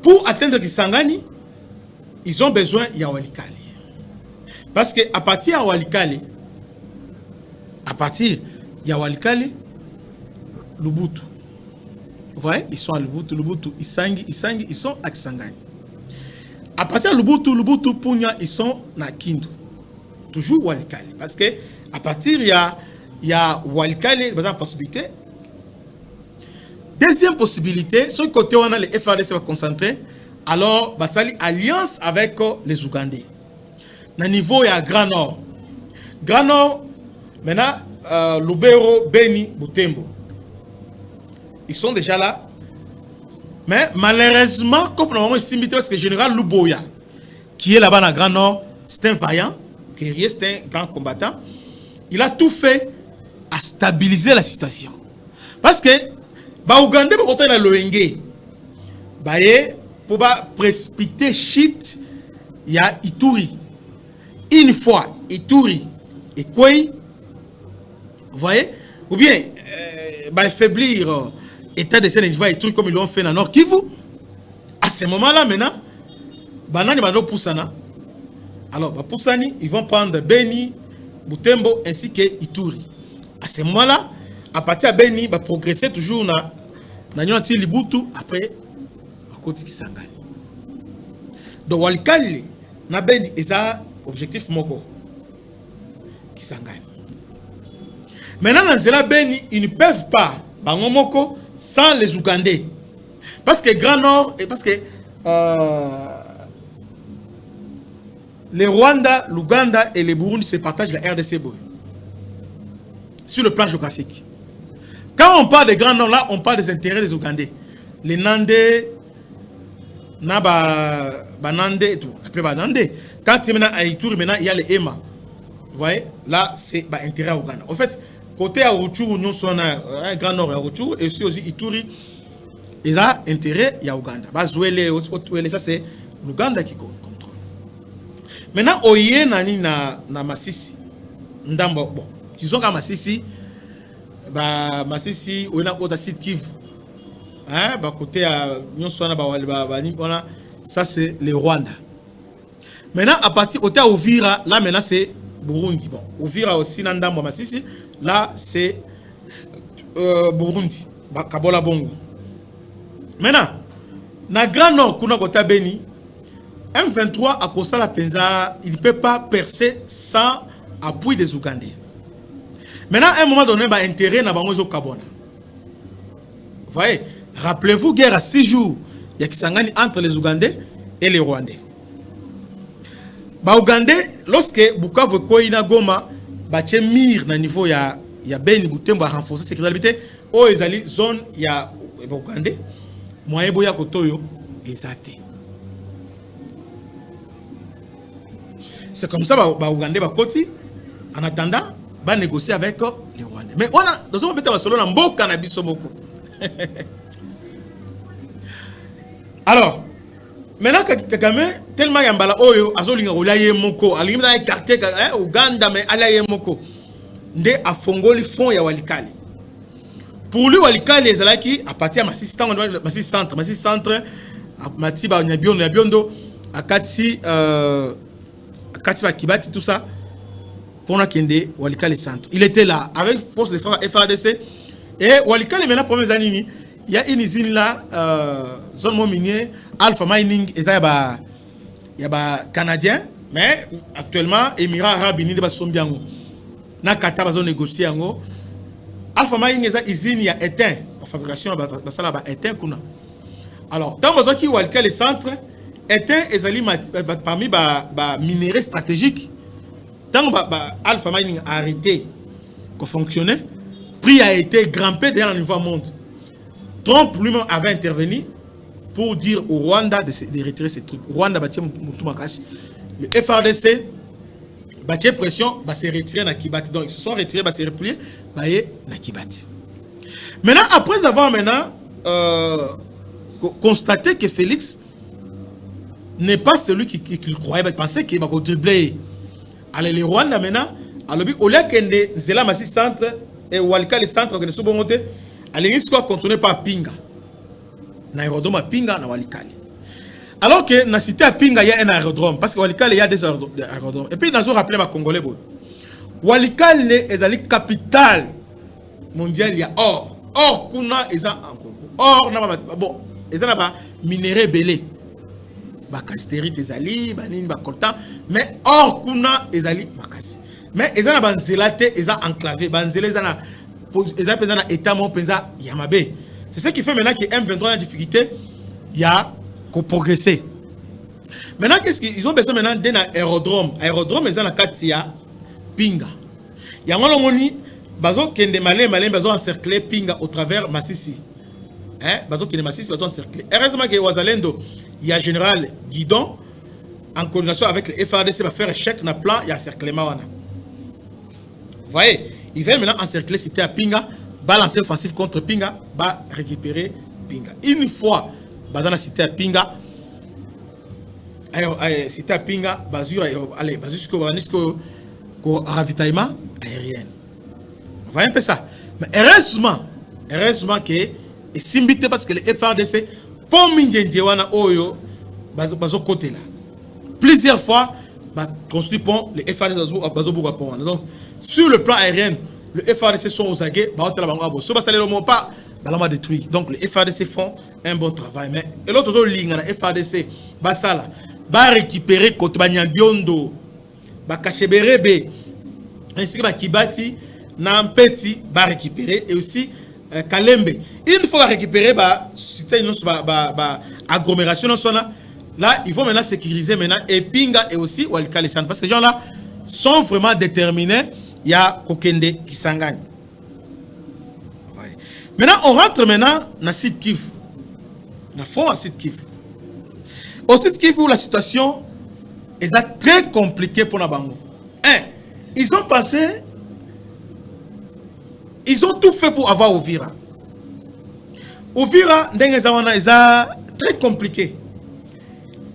Pour atteindre Kisangani, ils ont besoin de Walikale. Parce que à partir de Walikale, Lubutu. Vous voyez, ils sont à Lubutu, Isangi, ils sont à Kisangani. À partir de Lubutu, Punya, ils sont à Kindu. Toujours Walikale. Parce que à partir il y a Walikale, il y a une possibilité. Deuxième possibilité, sur le côté où on a les FARDC va concentrer, alors bah, ça alliance avec les Ougandais. Au niveau il y a Grand Nord. Grand Nord, maintenant, Lubero, Beni, Butembo. Ils sont déjà là. Mais malheureusement, comme nous avons estimé, parce que le général Luboya, qui est là-bas dans Grand Nord, c'est un vaillant, guerrier, c'est un grand combattant. Il a tout fait à stabiliser la situation. Parce que, bah, Ougandais, pour côté de l'Oenge, bah, pour précipiter shit, il y a Ituri. Une fois, Ituri et Kwei, vous voyez, ou bien, bah, affaiblir état de Sénégal et tout comme ils l'ont fait dans Nord Kivu. À ce moment-là, maintenant, Banani va nous pousser. Alors, bah, Poussani, ils vont prendre Beni, Butembo ainsi que Ituri. À ce moment-là, à partir de Beni, va progresser toujours dans Libutu après à côté de Kisangani. Donc, Walikale, na Beni, ils ont objectif moko Kisangani. Maintenant, dans Zela Beni, ils ne peuvent pas, Bango moko, sans les Ougandais. Parce que Grand Nord, et parce que les Rwanda, l'Ouganda et les Burundi se partagent la RDC Boy. Sur le plan géographique. Quand on parle des Grands Nord, là, on parle des intérêts des Ougandais. Les Nandais, Nandais et tout. Après Nandais. Quand tu es maintenant à Ituri, maintenant, il y a les EMA. Vous voyez? Là, c'est intérêt à Ouganda. En fait, côté à Rutshuru, nous sommes un Grand Nord à Rutshuru, et aussi Ituri, ils ont intérêt à Ouganda. Ça, c'est l'Ouganda qui contrôle. Maintenant, Oye Nani na Masisi. Ndambo, bon. Disons qu'à Masisi, Masisi, on a autre site Kivu. Hein, côté à ça, c'est le Rwanda. Maintenant, à partir côté à Uvira, là, maintenant, c'est Burundi. Bon, Uvira aussi, Nandambo, Masisi. Là, c'est Burundi, Kabola Bongo. Maintenant, dans le Grand Nord, Kuna Kota Beni, M23 à cause de la Penza, il ne peut pas percer sans appui des Ougandais. Maintenant, à un moment donné, il y a intérêt dans le Kabona. Vous voyez, rappelez-vous, guerre à 6 jours, il y a Kisangani entre les Ougandais et les Rwandais. Les Ougandais, lorsque Bukavu Koina Goma, bache mir na niveau ya Beni Butembo a renforcer sécurité o ezali zone ya Ougandais moyen boya kotoyo ezate. C'est comme ça ba Ougandais ba koti en attendant ba négocier avec les Rwandais. Mais on a dans un peut-être solo na mboka na biso moko. Alors maintenant Kagame tellement yambala oyo azolinga olaye moko alinga écarter Ouganda mais alaye moko nde afongoli fond ya Walikale. Pour lui Walikale ezalaki à partir de Masisi centre Matiba Nyabiondo akati ba Kibati tout ça pour na kende Walikale centre. Il était là avec force de FARDC et Walikale maintenant premières années il y a une usine là zone minier Alpha Mining et ça il y a canadien mais actuellement Émirats Arabes Unis de Sombiango na Qatar va négocier ngo Alpha Mining et ça usine il y a éteint la fabrication ba ça là éteint kuna. Alors dans besoin qui Walikale centre éteint ezali parmi ba minéraux stratégiques tant Alpha Mining a arrêté de fonctionner, prix a été grimpé dans le niveau monde. Trump lui-même avait intervenu pour dire au Rwanda de retirer ces trucs. Rwanda bâtit Moutoumakashi. Le FARDC bâtit pression, va se retirer na Kibati. Donc ils se sont retirés, va se replier, va y na Kibati. Maintenant, après avoir constaté que Félix n'est pas celui qui croyait, il pensait qu'il va dribbler. Alors les Rwanda maintenant, alors au lieu que Zela Massi centre et Walikale centre que ne sont montés, alors ils sont contrôlés par Pinga. Na aérodrome Pinga na Walikale. Alors que dans la cité à Pinga, il y a un aérodrome. Parce que Walikale, il y a des aérodromes. Et puis, nous avons rappelé les Congolais. Walikale est la capitale mondiale. Il y a or. Or, kuna, ils ont or, bon, ils ont minerai belé. Bakastérite, ils ont banine, bakoltan. Mais or, kuna, ils ont makasi. Mais ils ont banzelate, ils ont enclavé. Banzelé, ils ont état mon penza yamabe. C'est ce qui fait maintenant que M23 a difficulté. Il y a qu'au progresser. Maintenant, qu'est-ce qu'ils ont besoin maintenant d'un aérodrome? Aérodrome, ils ont la Katia Pinga. Il y a un moment où bazo kende malin bazo encercler Pinga au travers Massissi. Hein? Bazo kende Massissi bazo encercler. Heureusement que Wazalendo, il y a général Guidon en coordination avec le FARDC va faire échec dans le plan, il y a encerclement. Vous voyez, ils veulent maintenant encercler cité à Pinga, balancer offensif contre Pinga, va récupérer Pinga. Une fois dans la cité à Pinga, cité à Pinga, allez, jusqu'au ravitaillement aérien. Vous voyez un peu ça. Mais heureusement que et simbité parce que le FARDC pour Mindjendiwana Oyo bazo côté là. Plusieurs fois construit pont le FARDC bazo boka pont. Donc sur le plan aérien, le FARDC sont aux aguets, ba hôtel bango abo. So ba salé le mot pas balama détruit. Donc le FARDC font un bon travail mais et l'autre zo ligne na FARDC ba sala ba récupérer côté Banyambiondo ba Kacheberebe ainsi que ba Kibati na Mpeti ba récupérer et aussi Kalembe. Une fois récupérer ba cité une ba agglomération là ils vont maintenant sécuriser maintenant et Pinga et aussi Walikale Centre parce que ces gens là sont vraiment déterminés. Il y a Kokende qui s'engage. Maintenant on rentre maintenant dans site Kivu. Dans fond à site Kivu. Au site Kivu la situation est très compliquée pour Nabango. Ils ont passé, ils ont tout fait pour avoir Uvira. Uvira, c'est très compliqué.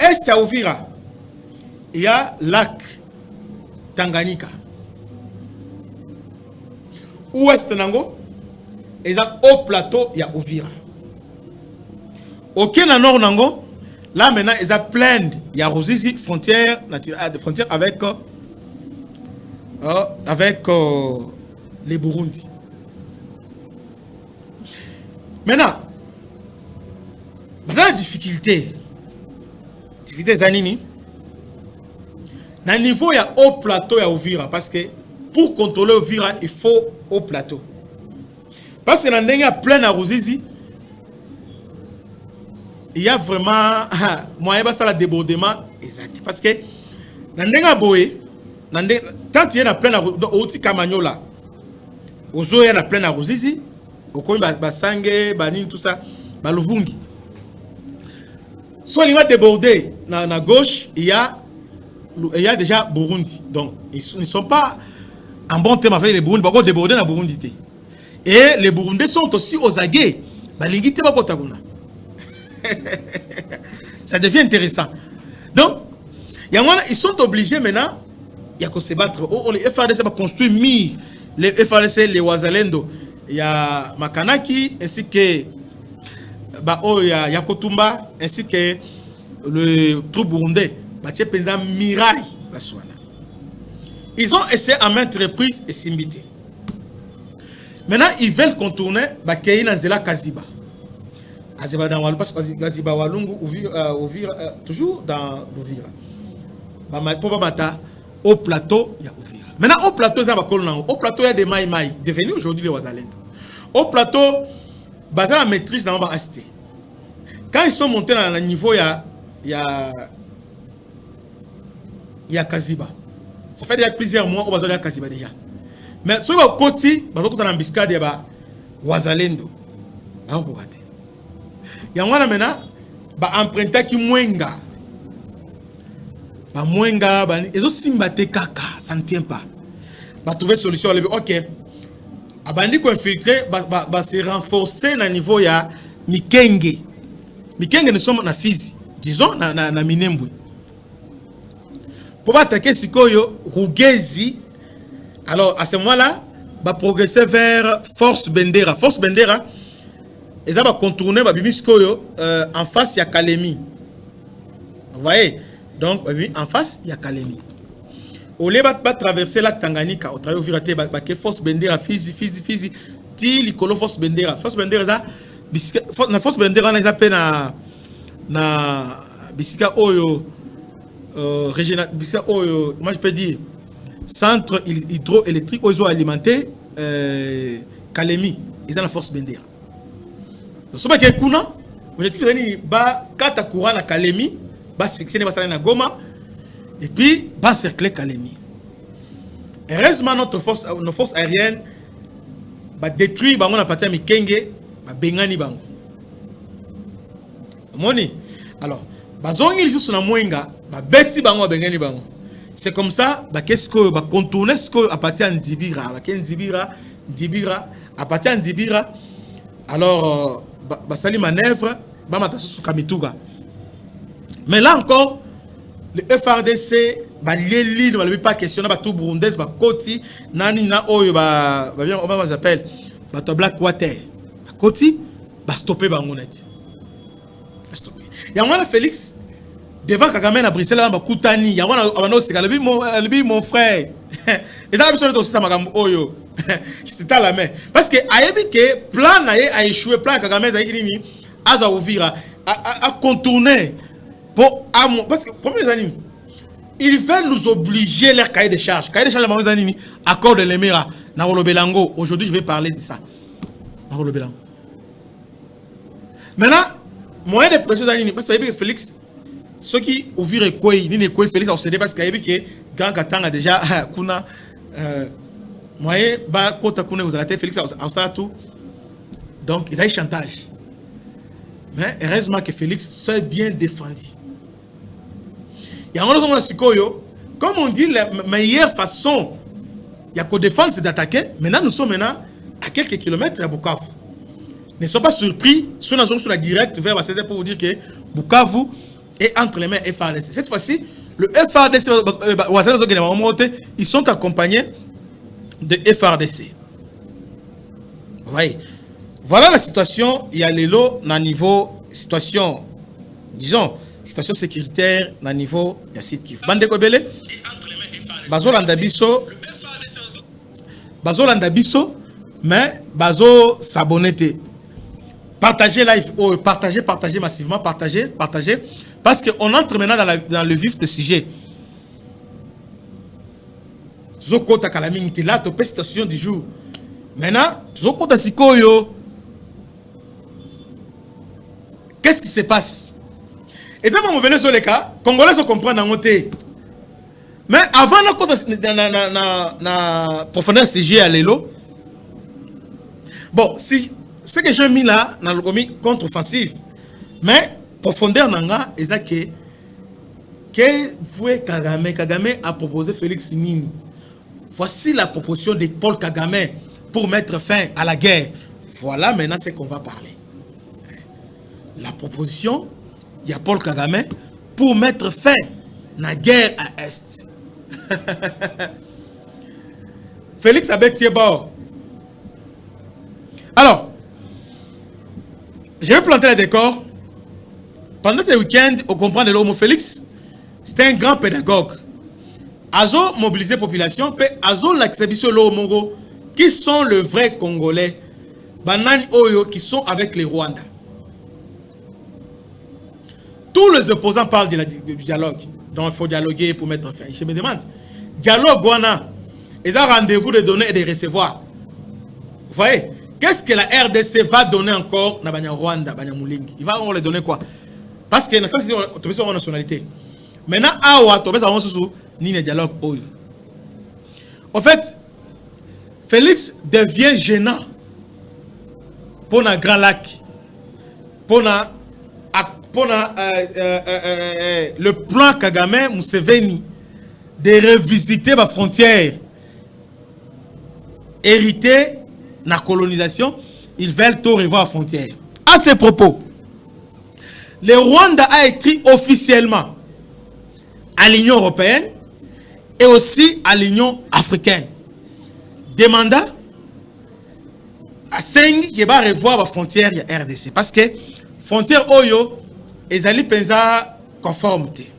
Est à Uvira, il y a lac Tanganyika. Ouest Nango, il y a au plateau, il y a Uvira. Au Nord Nango, là maintenant, il y a plein, il y a Rosizi, frontière avec les Burundi. Maintenant, dans la difficulté Zanini, dans le niveau, il y a au plateau, il y a Uvira, parce que pour contrôler Uvira, il faut au plateau. Parce que dans le niveau, plein à Rosizi, il y a vraiment moyen de débordement exact. Parce que dans le niveau, quand il y a plein à Rosizi, Kamanyola, Ozo il y a plein à Rosizi, Okoyi Basange, Banine, tout ça, Baluvungi. Soit il va déborder dans la gauche, il y a déjà Burundi. Donc, ils ne sont pas en bon terme avec les Burundi, ils vont déborder dans Burundi. Et les Burundais sont aussi aux aguets. Ça devient intéressant. Donc, ils sont obligés maintenant, il y a qu'on se battre. Les FARDC va construire mire. Les FARDC, les Wazalendo, il y a Makanaki, ainsi que Yakotumba, ainsi que le troupe burundais, Mirail. Ils ont essayé à maintes reprises et s'imiter. Maintenant, ils veulent contourner Zela Kaziba. Kaziba dans Walou, parce que Kaziba Walungu, toujours dans l'Ouvira. Pour Bata, au plateau, il y a Ouvira. Maintenant, au plateau, il y a des maï-maï, devenus aujourd'hui les Wazalendo. Au plateau, il y a la maîtrise dans la AST. Quand ils sont montés dans le niveau, il y a Kaziba. Ça fait déjà plusieurs mois qu'il y a Kaziba déjà. Mais sur le côté, il y a une embuscade de Wazalendo. Il y a maintenant un emprunté qui mwenga. Mwenga, ils ont simbaté kaka, ça ne tient pas. Bah trouver solution, ok. Abandi ko infiltrer, bah se renforcer na niveau ya Mikenge. Mikenge nous sommes na Fizi, disons na Minembwe. Pour attaquer Sikoyo, Rugezi. Alors à ce moment-là, bah progresser vers Force Bendera. Force Bendera, ils ont contourné bah Sikoyo en face ya Kalemi. Vous voyez? Donc, en face, il y a Kalemi. Au lieu de traverser la Tanganyika, au travers de la force Bendera, Fizi, ti likolo force Bendera. Force Bendera, na force Bendera, on a appelé na bisika oyo, bisika oyo, moi je peux dire, centre hydroélectrique, ils ont alimenté Kalemi, ils ont la force Bendera. Donc, ce qui est courant, l'objectif est ba kata courant na Kalemi, ba se fixer na Goma, et puis ba cercler Kalemi. Heureusement, nos forces aériennes ba détruit bango na partie Mikenge, ba bengani bango. Moni. Alors, bazongi li sur na mwenga, ba beti bango bengani bango. C'est comme ça, bah qu'est-ce que bah contourner ce que à partir de Dibira, Dibira, à partir de Dibira, alors bah sali manœuvre, bah matasu sous Kamituga. Mais là encore, le FRDC, bah lié ne va pas questionner bah tout burundais, bah Koti, nani na oyo bah bien on va s'appelle, bah to Black Water, bah Koti, bah stopper bah net, stopper. Y a moi Félix. Devant Kagame à Bruxelles, on va Koutani. Il y a mon frère. Et dans le aussi, ça m'a dit, oh, c'était à la main. Parce que, le plan a échoué, plan Kagame a ouvert, a contourné. Parce que, pour les animaux, ils veulent nous obliger leur cahier de charges. Cahier de charges, les animaux, accord de l'Émirat, Narolo Belango. Aujourd'hui, je vais parler de ça. Narolo Belango. Maintenant, moyen de pression d'animaux, parce que Félix, ceux qui ouvrent quoi, ni ne quoi Félix a cédé parce qu'il y a que Grand Katanga déjà kuna moyen ba kota kuna vous allez Félix a ça tout. Donc il a eu chantage. Mais heureusement que Félix s'est bien défendu. Il y a un autre comme on dit la meilleure façon il y a qu'au défendre c'est d'attaquer. Maintenant nous sommes à quelques kilomètres à Bukavu. Ne soyez pas surpris, sur la directe vers Bassezé pour vous dire que Bukavu et entre les mains FRDC. Cette fois-ci, le FRDC, ils sont accompagnés de FRDC. Vous voyez. Voilà la situation. Il y a les lots à niveau situation, disons, situation sécuritaire à niveau de site Kivu. Bande Kobele, Bazo Landabiso, mais Bazo s'abonner. Partagez live, partagez massivement, partagez. Parce qu'on entre maintenant dans le vif du sujet. Zoko Takalaming, tu es là, tu as station du jour. Maintenant, Zoko Tasikoyo. Qu'est-ce qui se passe? Et dans mon venez sur les cas, Congolais se comprennent en côté. Mais avant la profondeur sujet à l'élo, bon, si ce que j'ai mis là, dans le commis contre-offensif, mais profondeur nanga eza que vous Kagame a proposé Félix Nini. Voici la proposition de Paul Kagame pour mettre fin à la guerre. Voilà maintenant ce qu'on va parler. La proposition, il y a Paul Kagame pour mettre fin à la guerre à Est. Félix Abetieba. Alors, je vais planter le décor. Pendant ce week-end, on comprend de l'homme Félix, c'est un grand pédagogue. Azo mobiliser la population, puis Azo l'exhibition l'homme qui sont les vrais Congolais, Banani Oyo qui sont avec les Rwandais. Tous les opposants parlent du dialogue. Donc il faut dialoguer pour mettre fin. Je me demande, dialogue Wana, ils ont rendez-vous de donner et de recevoir. Vous voyez, qu'est-ce que la RDC va donner encore na Banya Rwanda, Banya Moulingi? Il va leur donner quoi? Parce que c'est une nationalité. Maintenant, awa tu as ni le dialogue. En fait, Félix devient gênant pour un Grand Lac, pour le plan Kagame Museveni de revisiter ma frontière héritée de la colonisation. Ils veulent tout revoir la frontière. À ces propos, le Rwanda a écrit officiellement à l'Union européenne et aussi à l'Union africaine, demandant à Seng qui va revoir la frontière de RDC. Parce que frontière Oyo, ils allaient penser conformité.